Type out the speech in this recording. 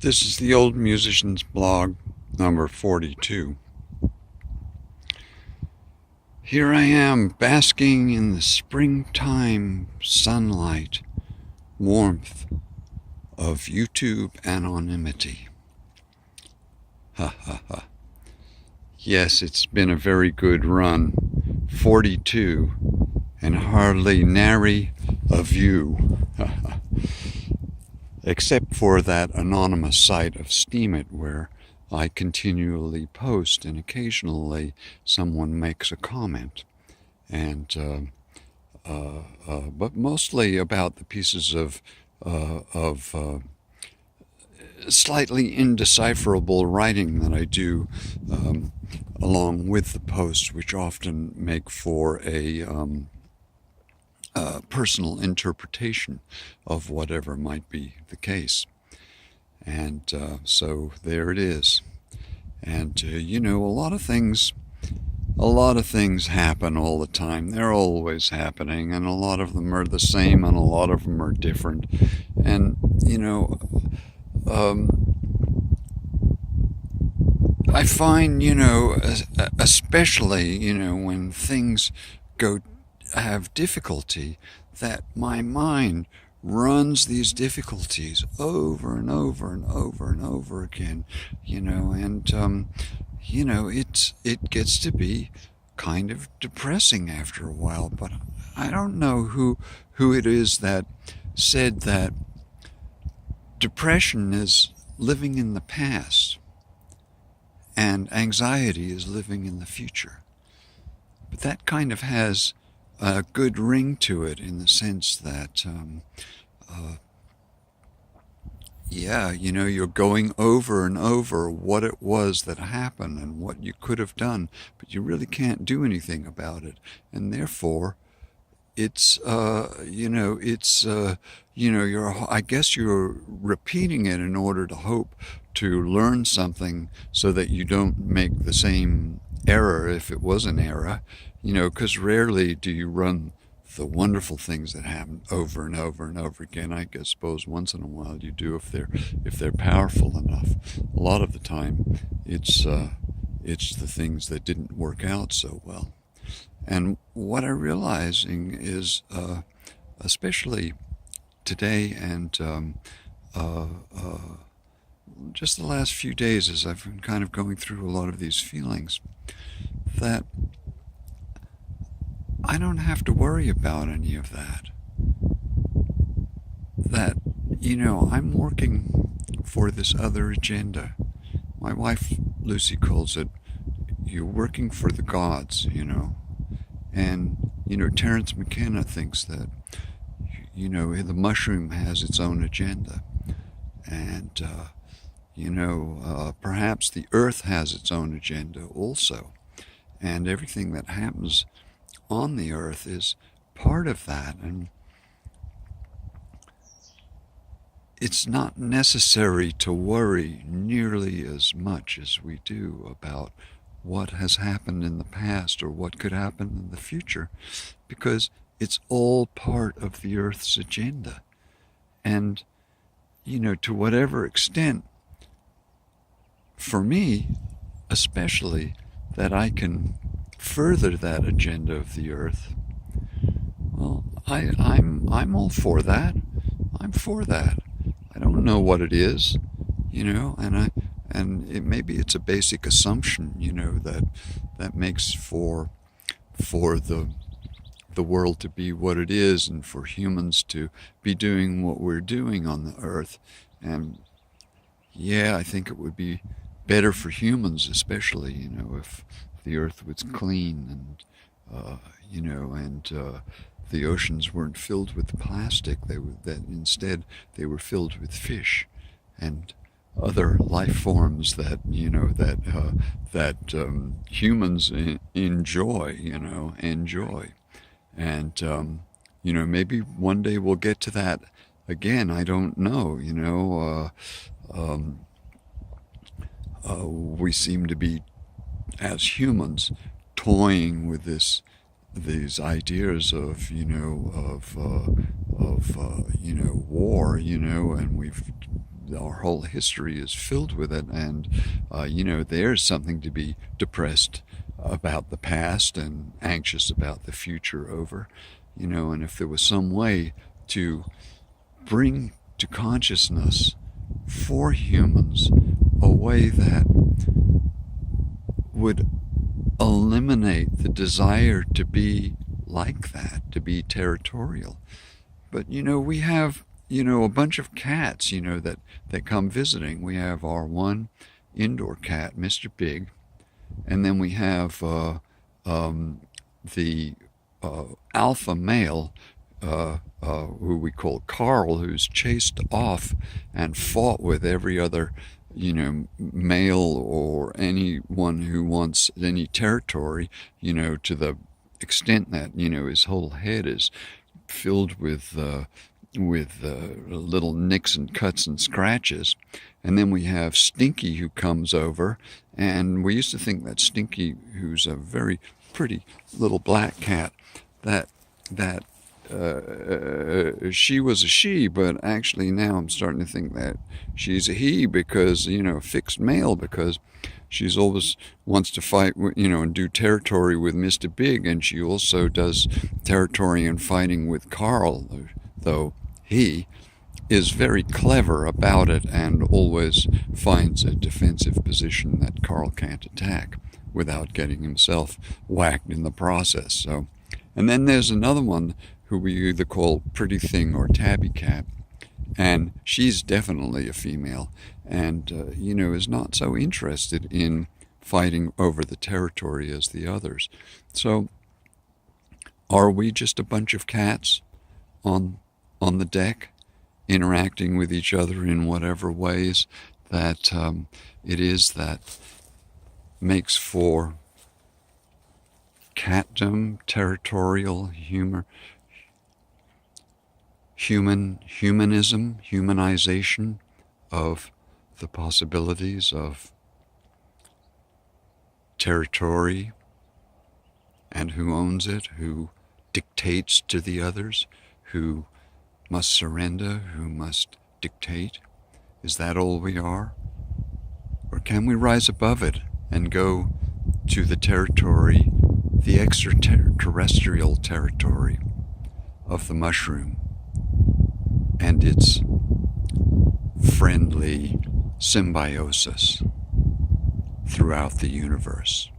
This is the Old Musician's Blog, number 42. Here I am, basking in the springtime sunlight, warmth of YouTube anonymity. Ha ha ha. Yes, it's been a very good run. 42, and hardly nary a view. Except for that anonymous site of Steemit where I continually post and occasionally someone makes a comment, and but mostly about the pieces of slightly indecipherable writing that I do along with the posts, which often make for a personal interpretation of whatever might be the case. And so there it is. And you know, a lot of things happen all the time. They're always happening, and a lot of them are the same and a lot of them are different. And you know, I find, you know, especially, you know, when things have difficulty, that my mind runs these difficulties over and over and over and over again, you know, and you know, it gets to be kind of depressing after a while. But I don't know who it is that said that depression is living in the past and anxiety is living in the future. But that kind of has a good ring to it, in the sense that yeah, you know, you're going over and over what it was that happened and what you could have done, but you really can't do anything about it, and therefore it's you know, it's you know, I guess you're repeating it in order to hope to learn something so that you don't make the same error, if it was an error, you know, because rarely do you run the wonderful things that happen over and over and over again. I suppose once in a while you do, if they're powerful enough. A lot of the time it's the things that didn't work out so well. And what I'm realizing is, especially today and just the last few days, as I've been kind of going through a lot of these feelings, that I don't have to worry about any of that. That, you know, I'm working for this other agenda. My wife, Lucy, calls it, you're working for the gods, you know. And, you know, Terence McKenna thinks that, you know, the mushroom has its own agenda. And, you know, perhaps the earth has its own agenda also. And everything that happens on the earth is part of that. And it's not necessary to worry nearly as much as we do about what has happened in the past or what could happen in the future, because it's all part of the earth's agenda. And, you know, to whatever extent, for me especially, that I can further that agenda of the earth, well, I'm all for that. I'm for that. I don't know what it is, you know, and maybe it's a basic assumption, you know, that makes for the world to be what it is, and for humans to be doing what we're doing on the earth. And yeah, I think it would be better for humans, especially, you know, if the earth was clean and you know, and the oceans weren't filled with plastic. That instead they were filled with fish and other life forms that, you know, that humans enjoy, you know, and you know, maybe one day we'll get to that again. I don't know, you know. We seem to be, as humans, toying with these ideas of, you know, you know, war, you know, and we've our whole history is filled with it, and there's something to be depressed about the past and anxious about the future over. And if there was some way to bring to consciousness for humans a way that would eliminate the desire to be like that, to be territorial. But we have a bunch of cats that come visiting. We have our one indoor cat, Mr. Big, and then we have the alpha male, who we call Carl, who's chased off and fought with every other male or anyone who wants any territory, to the extent that his whole head is filled with little nicks and cuts and scratches. And then we have Stinky, who comes over, and we used to think that Stinky, who's a very pretty little black cat, that she was a she, but actually now I'm starting to think that she's a he, because fixed male, because she's always wants to fight, and do territory with Mr. Big, and she also does territory and fighting with Carl, though he is very clever about it and always finds a defensive position that Carl can't attack without getting himself whacked in the process. So, and then there's another one who we either call Pretty Thing or Tabby Cat, and she's definitely a female, and is not so interested in fighting over the territory as the others. So, are we just a bunch of cats on the deck, interacting with each other in whatever ways that it is that makes for catdom, territorial humanism, humanization of the possibilities of territory and who owns it, who dictates to the others, who must surrender, who must dictate? Is that all we are? Or can we rise above it and go to the territory, the extraterrestrial territory of the mushroom and its friendly symbiosis throughout the universe?